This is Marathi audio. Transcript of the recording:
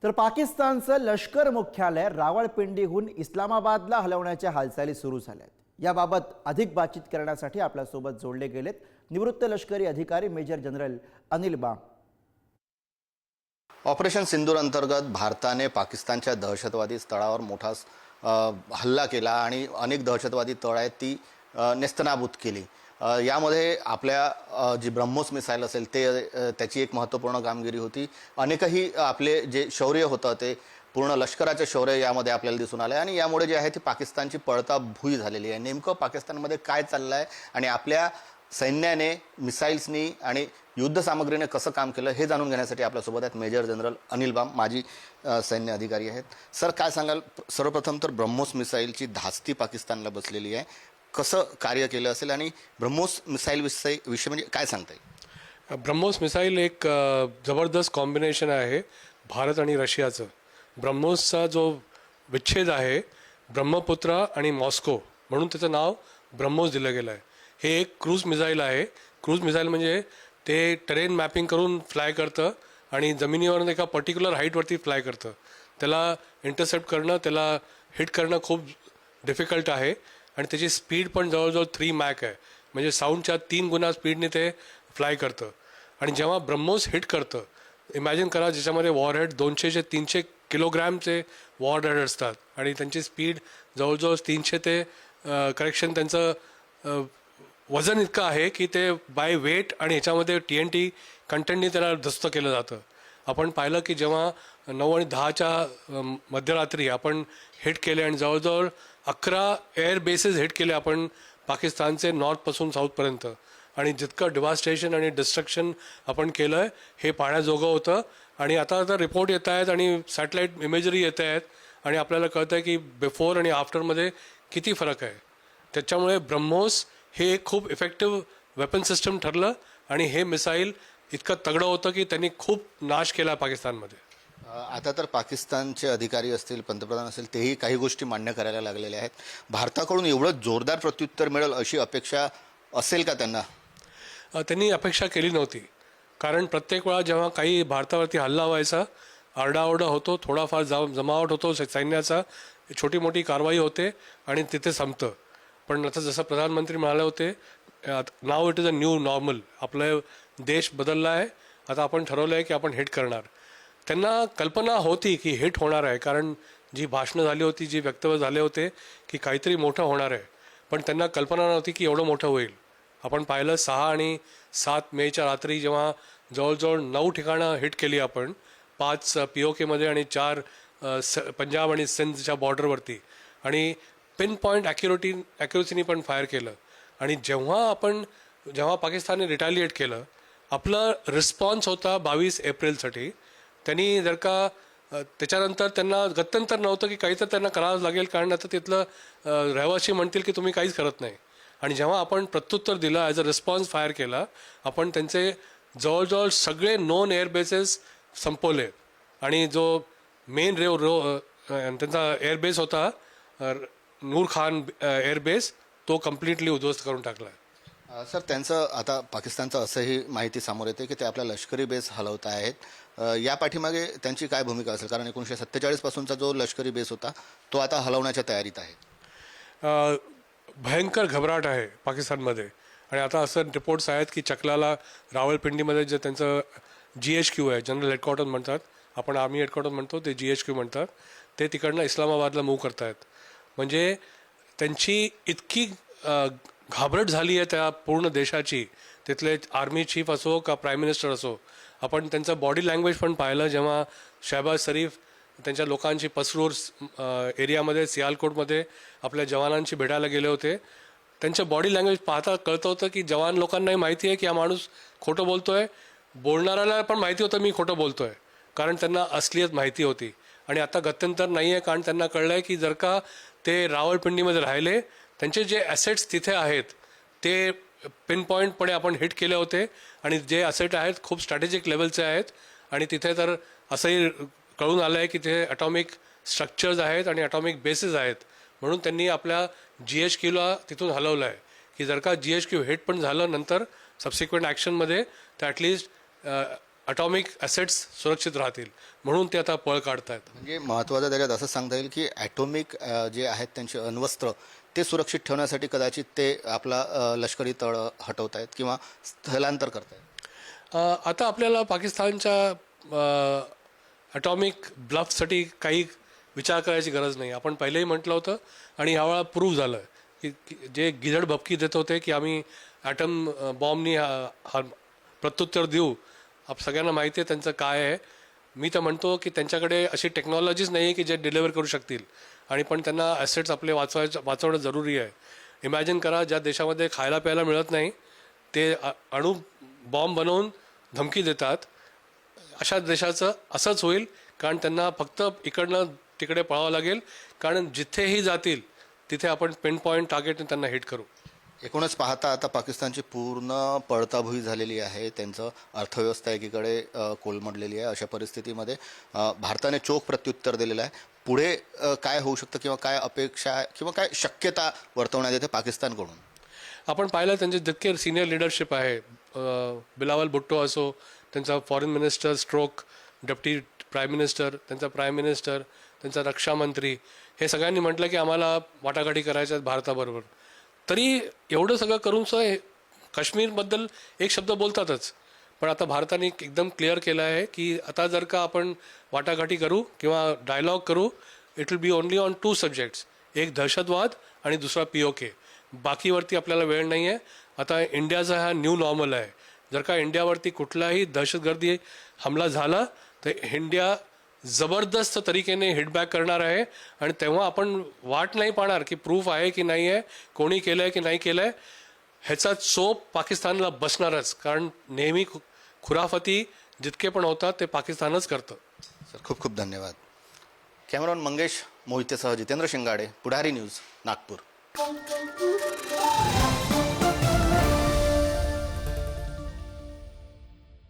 तर पाकिस्तानचं लष्कर मुख्यालय रावळपिंडीहून इस्लामाबादला हलवण्याच्या हालचाली सुरू झाल्यात। याबाबत अधिक बातचीत करण्यासाठी आपल्यासोबत जोडले गेलेत निवृत्त लष्करी अधिकारी major general Anil Bam. Operation Sindoor अंतर्गत भारताने पाकिस्तानच्या दहशतवादी तळावर मोठा हल्ला केला आणि अनेक दहशतवादी तळ आहेत ती नेस्तनाबूत केली। यामध्ये आपल्या जी ब्रह्मोस मिसाईल असेल ते त्याची एक महत्त्वपूर्ण कामगिरी होती। अनेकही आपले जे शौर्य होतं ते पूर्ण लष्कराचे शौर्य यामध्ये आपल्याला दिसून आले आणि यामुळे जे आहे ती पाकिस्तानची पळताभुई झालेली आहे। नेमकं पाकिस्तानमध्ये काय चाललं आहे आणि आपल्या सैन्याने मिसाईल्सनी आणि युद्ध सामग्रीने कसं काम केलं हे जाणून घेण्यासाठी आपल्यासोबत आहेत मेजर जनरल अनिल बाम, माजी सैन्य अधिकारी आहेत। सर, काय सांगाल? सर्वप्रथम तर ब्रह्मोस मिसाईलची धास्ती पाकिस्तानला बसलेली आहे, कसं कार्य केलं असेल आणि ब्रह्मोस मिसाईल विषय म्हणजे काय सांगता येईल? ब्रह्मोस मिसाईल एक जबरदस्त कॉम्बिनेशन आहे भारत आणि रशियाचं। ब्रह्मोसचा जो विच्छेद आहे ब्रह्मपुत्रा आणि मॉस्को म्हणून त्याचं नाव ब्रह्मोस दिलं गेलं आहे। हे एक क्रूज मिसाईल आहे। क्रूज मिसाईल म्हणजे ते टेरेन मॅपिंग करून फ्लाय करतं आणि जमिनीवर एका पर्टिक्युलर हाईटवरती फ्लाय करतं। त्याला इंटरसेप्ट करणं, त्याला हिट करणं खूप डिफिकल्ट आहे आणि त्याची स्पीड पण जवळजवळ 3 मॅक आहे, म्हणजे साऊंडच्या 3 गुणा स्पीडने ते फ्लाय करतं। आणि जेव्हा ब्रह्मोस हिट करतं, इमॅजिन करा ज्याच्यामध्ये वॉरहेड 200 ते 300 किलोग्रॅमचे वॉरहेड असतात आणि त्यांची स्पीड जवळजवळ 300 ते करेक्शन त्यांचं वजन इतकं आहे की ते बाय वेट आणि ह्याच्यामध्ये TNT कंटेंटनी त्याला ध्वस्त केलं जातं। आपण पाहिलं की जेव्हा 9 आणि 10च्या मध्यरात्री आपण हिट केले आणि जवळजवळ 11 एअर बेसेस हिट केले आपण पाकिस्तानचे नॉर्थपासून साऊथपर्यंत, आणि जितकं डिव्हास्टेशन आणि डिस्ट्रक्शन आपण केलं आहे हे पाहण्याजोगं होतं। आणि आता तर रिपोर्ट येत आहेत आणि सॅटेलाईट इमेजरी येत आहेत आणि आपल्याला कळतं आहे की बिफोर आणि आफ्टरमध्ये किती फरक आहे। त्याच्यामुळे ब्रह्मोस हे एक खूप इफेक्टिव्ह वेपन सिस्टम ठरलं आणि हे मिसाईल इतकं तगडं होतं की त्यांनी खूप नाश केला पाकिस्तानमध्ये। आता तर पाकिस्तानचे अधिकारी असतील, पंतप्रधान असेल, तेही काही गोष्टी मान्य करायला लागलेले आहेत। भारताकडून एवढं जोरदार प्रत्युत्तर मिळेल अशी अपेक्षा असेल का त्यांना? त्यांनी अपेक्षा केली नव्हती, कारण प्रत्येक वेळा जेव्हा काही भारतावरती हल्ला व्हायचा, आरडाओरडा होतो, थोडाफार जमावट होतो सैन्याचा, छोटी मोठी कारवाई होते आणि तिथे संपतं। पण आता जसं प्रधानमंत्री म्हणाले होते, now it is a new normal, आपलं देश बदलला आहे, आता आपण ठरवलं आहे की आपण हिट करणार। त्यांना कल्पना होती की हिट होणार आहे, कारण जी भाषणं झाली होती, जी वक्तव्य झाले होते की काहीतरी मोठं होणार आहे, पण त्यांना कल्पना नव्हती की एवढं मोठं होईल। आपण पाहिलं 6 आणि 7 मेच्या रात्री जेव्हा जवळजवळ 9 ठिकाणं हिट केली आपण, 5 POKमध्ये आणि 4 पंजाब आणि सिंधच्या बॉर्डरवरती, आणि पिन पॉईंट ॲक्युरेसीनी पण फायर केलं। आणि जेव्हा पाकिस्तानने रिटॅलिएट केलं, आपला रिस्पॉन्स होता 22 एप्रिलसाठी। त्यांनी जर का त्याच्यानंतर त्यांना गत्यंतर नव्हतं की काही तर त्यांना करावंच लागेल, कारण आता तिथलं रहिवासी म्हणतील की तुम्ही काहीच करत नाही। आणि जेव्हा आपण प्रत्युत्तर दिलं, ॲज अ रिस्पॉन्स फायर केला, आपण त्यांचे जवळजवळ सगळे नॉन एअर बेसेस संपवले आणि जो मेन त्यांचा एअरबेस होता नूर खान एअरबेस, तो कम्प्लिटली उद्ध्वस्त करून टाकला। सर, त्यांचं आता पाकिस्तानचं असंही माहिती समोर येते की ते आपला लष्करी बेस हलवत आहेत। या पाठीमागे त्यांची काय भूमिका असेल? कारण 1947 पासूनचा जो लष्करी बेस होता तो आता हलवण्याच्या तयारीत आहे। भयंकर घबराट आहे पाकिस्तानमध्ये आणि आता असं रिपोर्ट्स आहेत की चकलाला, रावळपिंडीमध्ये जे त्यांचं GHQ आहे, जनरल हेडक्वार्टर म्हणतात, आपण आर्मी हेडक्वार्टर म्हणतो, ते GHQ म्हणतात, ते तिकडनं इस्लामाबादला मूव्ह करतायत। म्हणजे त्यांची इतकी घाबरट झाली आहे त्या पूर्ण देशाची, तिथले आर्मी चीफ असो का प्राईम मिनिस्टर असो। आपण त्यांचं बॉडी लँग्वेज पण पाहिलं, जेव्हा शहबाज शरीफ त्यांच्या लोकांची पसरूर एरियामध्ये, सियालकोटमध्ये आपल्या जवानांशी भेटायला गेले होते, त्यांचं बॉडी लँग्वेज पाहता कळतं होतं की जवान लोकांनाही माहिती आहे की हा माणूस खोटं बोलतोय, बोलणाऱ्याला पण माहिती होतं मी खोटं बोलतोय, कारण त्यांना असलियत माहिती होती। आणि आता गत्यंतर नाही आहे, कारण त्यांना कळलं आहे की जर का ते रावळपिंडीमध्ये राहिले, त्यांचे जे ॲसेट्स तिथे आहेत ते पिन पॉईंटपणे आपण हिट केले होते, आणि जे ॲसेट आहेत खूप स्ट्रॅटेजिक लेवलचे आहेत, आणि तिथे तर असंही कळून आलं आहे की ते ॲटॉमिक स्ट्रक्चर्स आहेत आणि ॲटॉमिक बेसेस आहेत। म्हणून त्यांनी आपल्या GHQला तिथून हलवलं आहे की जर का GHQ हिट पण झालं नंतर सबसिक्वेंट ॲक्शनमध्ये, तर ॲटलिस्ट अटॉमिक ॲसेट्स सुरक्षित राहतील म्हणून ते आता पळ काढतायत. म्हणजे महत्त्वाचं त्याच्यात असं सांगता येईल की ॲटॉमिक जे आहेत त्यांचे अण्वस्त्र ते सुरक्षित ठेवण्यासाठी कदाचित ते आपला लष्करी तळ हटवत आहेत किंवा स्थलांतर करत आहेत. आता आपल्याला पाकिस्तानच्या अटॉमिक ब्लफसाठी काही विचार करायची गरज नाही. आपण पहिलेही म्हटलं होतं आणि ह्यावेळा प्रूव्ह झालं की जे गिधड भपकी देत होते की आम्ही ॲटम बॉम्बनी प्रत्युत्तर देऊ, सगळ्यांना माहिती आहे त्यांचं काय आहे. मी तर म्हणतो की त्यांच्याकडे अशी टेक्नॉलॉजीच नाही आहे की जे डिलिव्हर करू शकतील आणि पण त्यांना ॲसेट्स आपले वाचवणं जरुरी आहे. इमॅजिन करा, ज्या देशामध्ये खायला प्यायला मिळत नाही ते अणु बॉम्ब बनवून धमकी देतात, अशा देशाचं असंच होईल. कारण त्यांना फक्त इकडनं तिकडे पळावं लागेल, कारण जिथेही जातील तिथे आपण पेन पॉईंट टार्गेटने त्यांना हिट करू. एकूणच पाहता आता पाकिस्तानची पूर्ण पळताभुई झालेली आहे. त्यांचं अर्थव्यवस्था एकीकडे कोलमडलेली आहे. अशा परिस्थितीमध्ये भारताने चोख प्रत्युत्तर दिलेलं आहे. पुढे काय होऊ शकतं किंवा काय अपेक्षा किंवा काय शक्यता वर्तवण्यात येते पाकिस्तानकडून? आपण पाहिलं त्यांचे जितके सिनियर लिडरशिप आहे, बिलावल भुट्टो असो, त्यांचा foreign minister stroke deputy prime minister, त्यांचा प्राईम मिनिस्टर, त्यांचा रक्षामंत्री, हे सगळ्यांनी म्हटलं की आम्हाला वाटाघाटी करायच्या आहेत भारताबरोबर. तरी एवढं सगळं करून सुद्धा काश्मीरबद्दल एक शब्द बोलतातच. पण आता भारताने एकदम क्लिअर केलं आहे की आता जर का आपण वाटाघाटी करू किंवा डायलॉग करू, it will be only on 2 subjects, एक दहशतवाद आणि दुसरा POK. बाकीवरती आपल्याला वेळ नाही आहे. आता इंडियाचा हा न्यू नॉर्मल आहे. जर का इंडियावरती कुठलाही दहशतगर्दी हमला झाला तर इंडिया जबरदस्त तरीकेने हिटबॅक करणार आहे आणि तेव्हा आपण वाट नाही पाहणार की प्रूफ आहे की नाही आहे, कोणी केलं आहे की नाही केलं आहे. ह्याचा चोप पाकिस्तानला बसणारच, कारण नेहमी खुराफती जितके पण होतात ते पाकिस्तानच करतं. सर खूप खूप धन्यवाद. कॅमेरामन मंगेश मोहितेसह जितेंद्र शिंगाडे, पुढारी न्यूज, नागपूर.